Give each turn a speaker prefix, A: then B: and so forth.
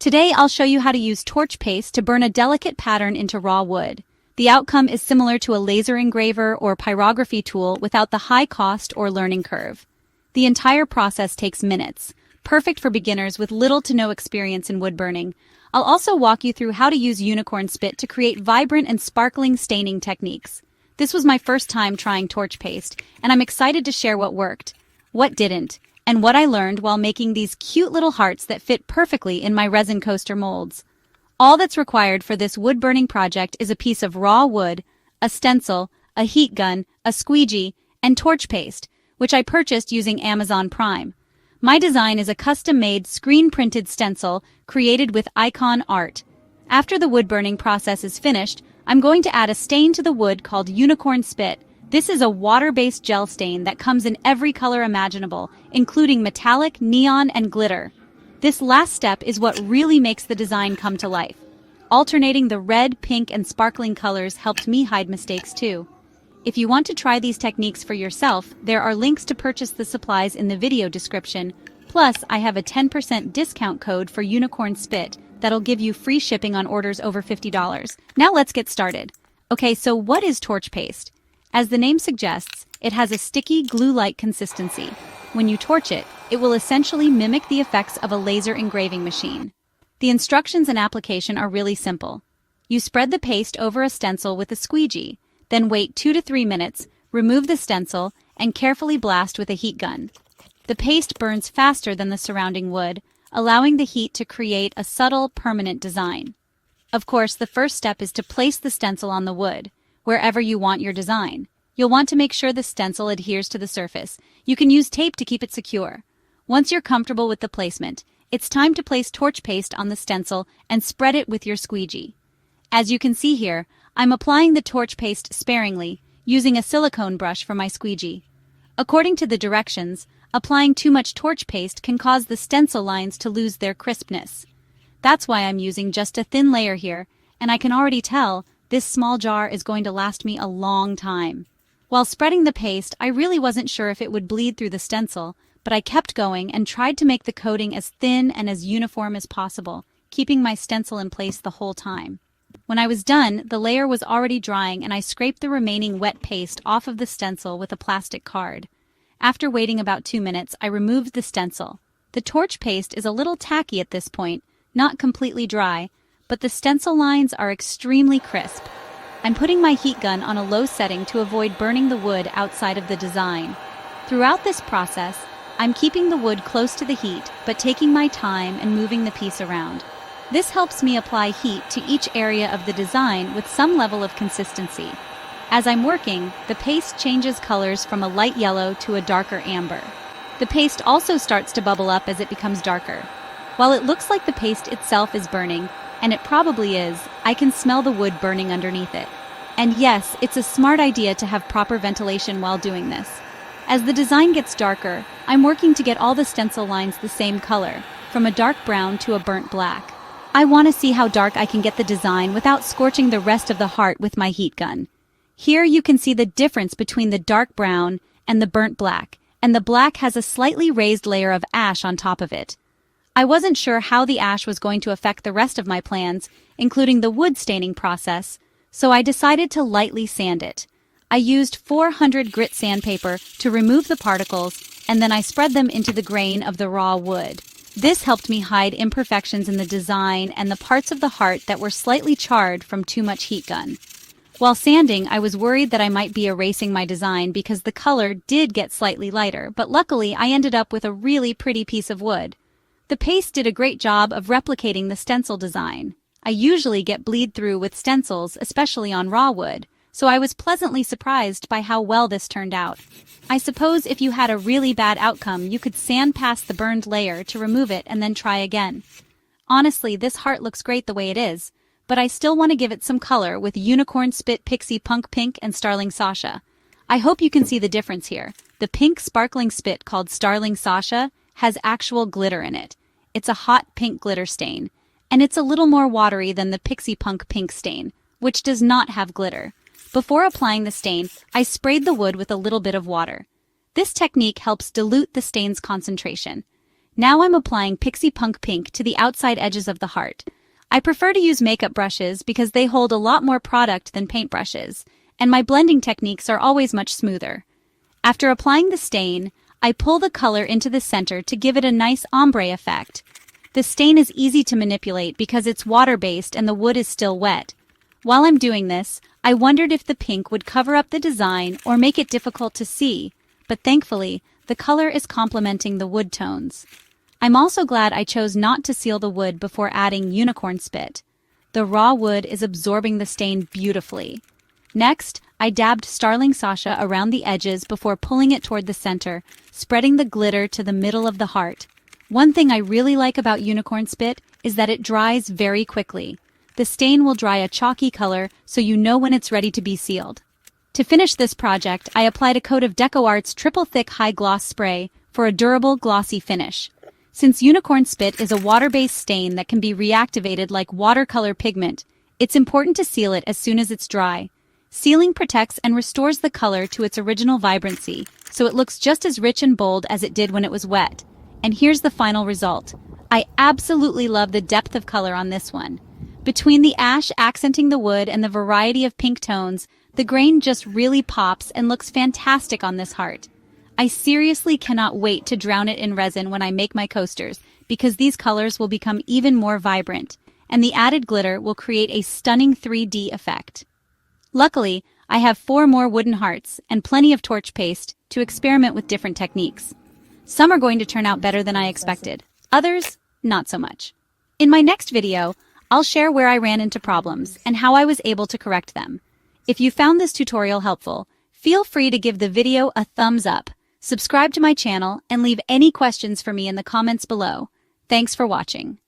A: Today I'll show you how to use torch paste to burn a delicate pattern into raw wood. The outcome is similar to a laser engraver or pyrography tool without the high cost or learning curve. The entire process takes minutes, perfect for beginners with little to no experience in wood burning. I'll also walk you through how to use unicorn spit to create vibrant and sparkling staining techniques. This was my first time trying torch paste, and I'm excited to share what worked, what didn't, and what I learned while making these cute little hearts that fit perfectly in my resin coaster molds. All that's required for this wood burning project is a piece of raw wood, a stencil, a heat gun, a squeegee, and torch paste, which I purchased using Amazon Prime. My design is a custom-made screen-printed stencil created with icon art. After the wood burning process is finished, I'm going to add a stain to the wood called unicorn spit. This is a water-based gel stain that comes in every color imaginable, including metallic, neon, and glitter. This last step is what really makes the design come to life. Alternating the red, pink, and sparkling colors helped me hide mistakes too. If you want to try these techniques for yourself, there are links to purchase the supplies in the video description. Plus, I have a 10% discount code for Unicorn Spit that'll give you free shipping on orders over $50. Now let's get started. Okay, so what is torch paste? As the name suggests, it has a sticky, glue-like consistency. When you torch it, it will essentially mimic the effects of a laser engraving machine. The instructions and application are really simple. You spread the paste over a stencil with a squeegee, then wait 2 to 3 minutes, remove the stencil, and carefully blast with a heat gun. The paste burns faster than the surrounding wood, allowing the heat to create a subtle, permanent design. Of course, the first step is to place the stencil on the wood, wherever you want your design. You'll want to make sure the stencil adheres to the surface. You can use tape to keep it secure. Once you're comfortable with the placement, it's time to place torch paste on the stencil and spread it with your squeegee. As you can see here, I'm applying the torch paste sparingly, using a silicone brush for my squeegee. According to the directions, applying too much torch paste can cause the stencil lines to lose their crispness. That's why I'm using just a thin layer here, and I can already tell this small jar is going to last me a long time. While spreading the paste, I really wasn't sure if it would bleed through the stencil, but I kept going and tried to make the coating as thin and as uniform as possible, keeping my stencil in place the whole time. When I was done, the layer was already drying and I scraped the remaining wet paste off of the stencil with a plastic card. After waiting about 2 minutes, I removed the stencil. The torch paste is a little tacky at this point, not completely dry, but the stencil lines are extremely crisp. I'm putting my heat gun on a low setting to avoid burning the wood outside of the design. Throughout this process, I'm keeping the wood close to the heat, but taking my time and moving the piece around. This helps me apply heat to each area of the design with some level of consistency. As I'm working, the paste changes colors from a light yellow to a darker amber. The paste also starts to bubble up as it becomes darker. While it looks like the paste itself is burning, and it probably is, I can smell the wood burning underneath it. And yes, it's a smart idea to have proper ventilation while doing this. As the design gets darker, I'm working to get all the stencil lines the same color, from a dark brown to a burnt black. I want to see how dark I can get the design without scorching the rest of the heart with my heat gun. Here you can see the difference between the dark brown and the burnt black, and the black has a slightly raised layer of ash on top of it. I wasn't sure how the ash was going to affect the rest of my plans, including the wood staining process, so I decided to lightly sand it. I used 400 grit sandpaper to remove the particles, and then I spread them into the grain of the raw wood. This helped me hide imperfections in the design and the parts of the heart that were slightly charred from too much heat gun. While sanding, I was worried that I might be erasing my design because the color did get slightly lighter, but luckily I ended up with a really pretty piece of wood. The paste did a great job of replicating the stencil design. I usually get bleed through with stencils, especially on raw wood, so I was pleasantly surprised by how well this turned out. I suppose if you had a really bad outcome, you could sand past the burned layer to remove it and then try again. Honestly, this heart looks great the way it is, but I still want to give it some color with Unicorn Spit Pixie Punk Pink and Starling Sasha. I hope you can see the difference here. The pink sparkling spit called Starling Sasha has actual glitter in it. It's a hot pink glitter stain, and it's a little more watery than the Pixie Punk Pink stain, which does not have glitter. Before applying the stain, I sprayed the wood with a little bit of water. This technique helps dilute the stain's concentration. Now I'm applying Pixie Punk Pink to the outside edges of the heart. I prefer to use makeup brushes because they hold a lot more product than paintbrushes, and my blending techniques are always much smoother. After applying the stain, I pull the color into the center to give it a nice ombre effect. The stain is easy to manipulate because it's water-based and the wood is still wet. While I'm doing this, I wondered if the pink would cover up the design or make it difficult to see, but thankfully, the color is complementing the wood tones. I'm also glad I chose not to seal the wood before adding unicorn spit. The raw wood is absorbing the stain beautifully. Next, I dabbed Starling Sasha around the edges before pulling it toward the center, spreading the glitter to the middle of the heart. One thing I really like about unicorn spit is that it dries very quickly. The stain will dry a chalky color so you know when it's ready to be sealed. To finish this project, I applied a coat of DecoArt's Triple Thick High Gloss Spray for a durable, glossy finish. Since unicorn spit is a water-based stain that can be reactivated like watercolor pigment, it's important to seal it as soon as it's dry. Sealing protects and restores the color to its original vibrancy, so it looks just as rich and bold as it did when it was wet. And here's the final result. I absolutely love the depth of color on this one. Between the ash accenting the wood and the variety of pink tones, the grain just really pops and looks fantastic on this heart. I seriously cannot wait to drown it in resin when I make my coasters, because these colors will become even more vibrant, and the added glitter will create a stunning 3D effect. Luckily, I have 4 more wooden hearts and plenty of torch paste to experiment with different techniques. Some are going to turn out better than I expected, others, not so much. In my next video, I'll share where I ran into problems and how I was able to correct them. If you found this tutorial helpful, feel free to give the video a thumbs up, subscribe to my channel, and leave any questions for me in the comments below. Thanks for watching.